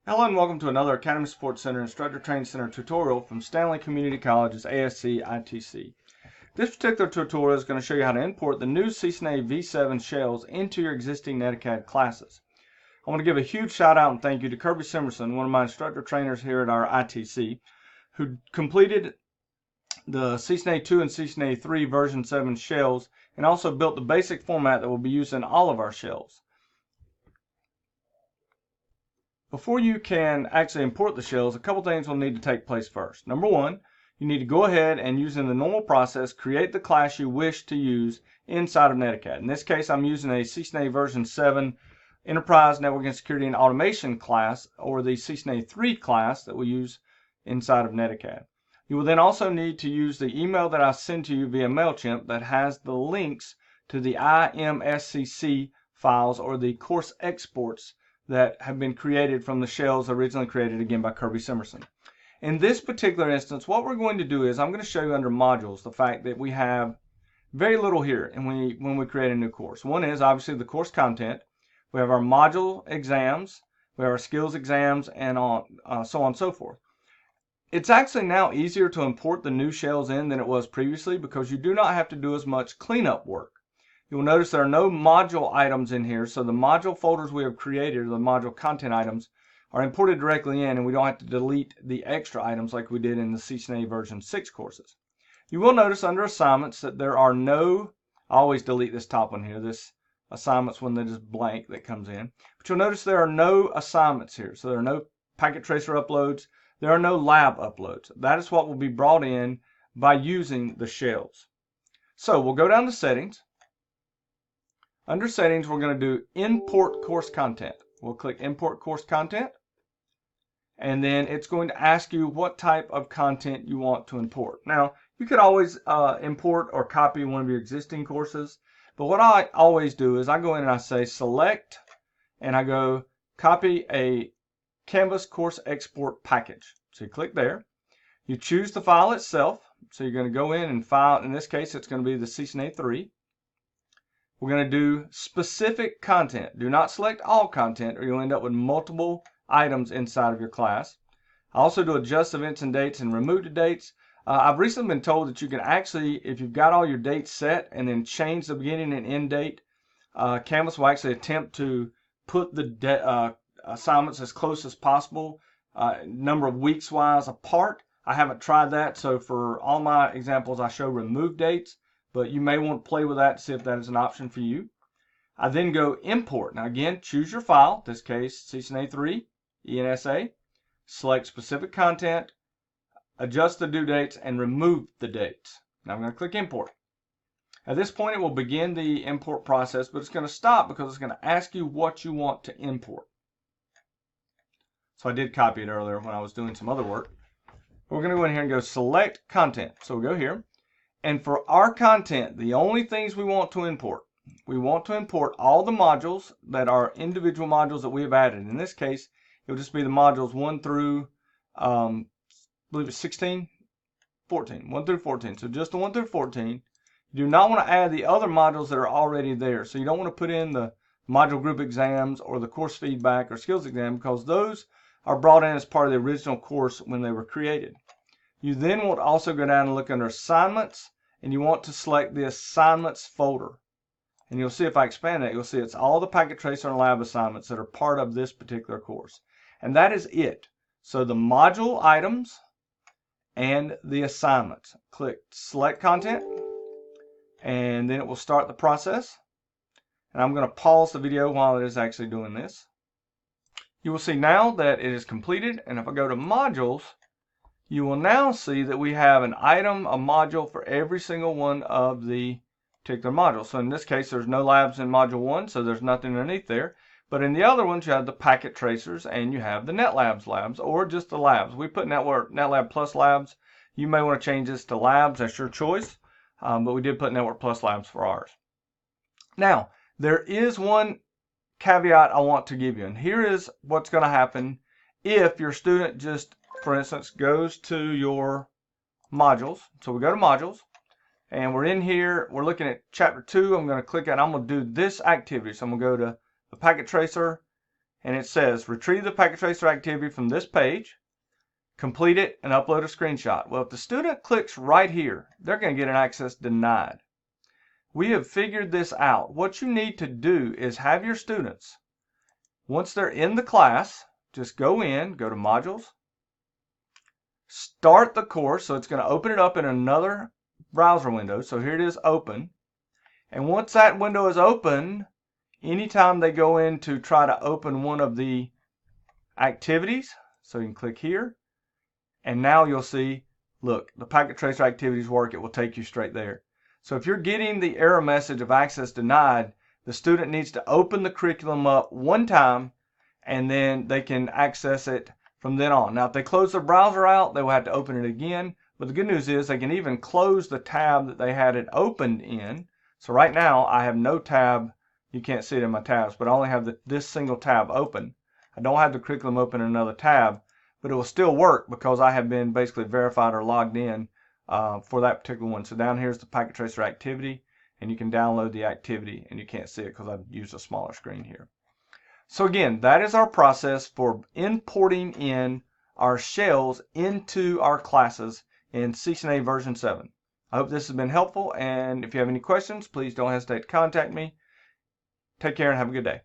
Hello and welcome to another Academy Support Center Instructor Training Center tutorial from Stanley Community College's ASC ITC. This particular tutorial is going to show you how to import the new CCNAv7 shells into your existing NetAcad classes. I want to give a huge shout out and thank you to Kirby Simerson, one of my instructor trainers here at our ITC, who completed the CCNAv2 and CCNAv3 version 7 shells and also built the basic format that will be used in all of our shells. Before you can actually import the shells, a couple things will need to take place first. Number one, you need to go ahead and, using the normal process, create the class you wish to use inside of NetAcad. In this case, I'm using a CCNAv version 7 Enterprise Networking Security and Automation class, or the CCNAv3 class that we use inside of NetAcad. You will then also need to use the email that I send to you via MailChimp that has the links to the IMSCC files, or the course exports, that have been created from the shells originally created again by Kirby Simerson. In this particular instance, what we're going to do is I'm going to show you under modules the fact that we have very little here and when we create a new course. One is obviously the course content. We have our module exams, we have our skills exams, and so on and so forth. It's actually now easier to import the new shells in than it was previously because you do not have to do as much cleanup work. You'll notice there are no module items in here, so the module folders we have created, the module content items, are imported directly in, and we don't have to delete the extra items like we did in the CCNAv version 6 courses. You will notice under assignments that there are no, I always delete this top one here, this assignments one that is blank that comes in, but you'll notice there are no assignments here, so there are no packet tracer uploads, there are no lab uploads. That is what will be brought in by using the shells. So we'll go down to settings. Under settings, we're going to do import course content. We'll click import course content, and then it's going to ask you what type of content you want to import. Now, you could always import or copy one of your existing courses, but what I always do is I go in and I say select, and I go copy a Canvas course export package. So you click there. You choose the file itself. So you're going to go in and file, in this case it's going to be the CCNAv3. We're going to do specific content. Do not select all content or you'll end up with multiple items inside of your class. I also do adjust events and dates and remove the dates. I've recently been told that you can actually, if you've got all your dates set and then change the beginning and end date, Canvas will actually attempt to put the assignments as close as possible, number of weeks wise apart. I haven't tried that, so for all my examples I show remove dates, but you may want to play with that to see if that is an option for you. I then go import. Now again, choose your file, in this case CCNAv3, ENSA, select specific content, adjust the due dates, and remove the dates. Now I'm going to click import. At this point it will begin the import process, but it's going to stop because it's going to ask you what you want to import. So I did copy it earlier when I was doing some other work. We're going to go in here and go select content. So we'll go here. And for our content, the only things we want to import all the modules that are individual modules that we have added. In this case, it will just be the modules 1 through, I believe it's 16, 14, 1 through 14. So just the 1 through 14. You do not want to add the other modules that are already there. So you don't want to put in the module group exams or the course feedback or skills exam because those are brought in as part of the original course when they were created. You then want to also go down and look under assignments, and you want to select the assignments folder. And you'll see if I expand that, you'll see it's all the packet tracer and lab assignments that are part of this particular course. And that is it. So the module items and the assignments. Click select content, and then it will start the process. And I'm going to pause the video while it is actually doing this. You will see now that it is completed, and if I go to modules, you will now see that we have an item, a module for every single one of the particular modules. So in this case, there's no labs in module 1, so there's nothing underneath there. But in the other ones, you have the packet tracers and you have the NetLabs labs, or just the labs. We put NetLab Plus labs. You may want to change this to labs, that's your choice. But we did put Network Plus labs for ours. Now, there is one caveat I want to give you, and here is what's going to happen if your student just, for instance, goes to your modules. So we go to modules, and we're in here, we're looking at chapter 2. I'm going to click on, I'm going to do this activity. So I'm going to go to the packet tracer, and it says retrieve the packet tracer activity from this page, complete it, and upload a screenshot. Well, if the student clicks right here, they're going to get an access denied. We have figured this out. What you need to do is have your students, once they're in the class, just go in, go to modules, start the course. So it's going to open it up in another browser window. So here it is, open. And once that window is open, anytime they go in to try to open one of the activities, so you can click here, and now you'll see, look, the packet tracer activities work. It will take you straight there. So if you're getting the error message of access denied, the student needs to open the curriculum up one time, and then they can access it from then on. Now, if they close their browser out, they will have to open it again. But the good news is they can even close the tab that they had it opened in. So right now, I have no tab. You can't see it in my tabs, but I only have this single tab open. I don't have the curriculum open in another tab, but it will still work because I have been basically verified or logged in for that particular one. So down here is the packet tracer activity, and you can download the activity, and you can't see it because I've used a smaller screen here. So again, that is our process for importing in our shells into our classes in CCNAv version 7. I hope this has been helpful, and if you have any questions, please don't hesitate to contact me. Take care and have a good day.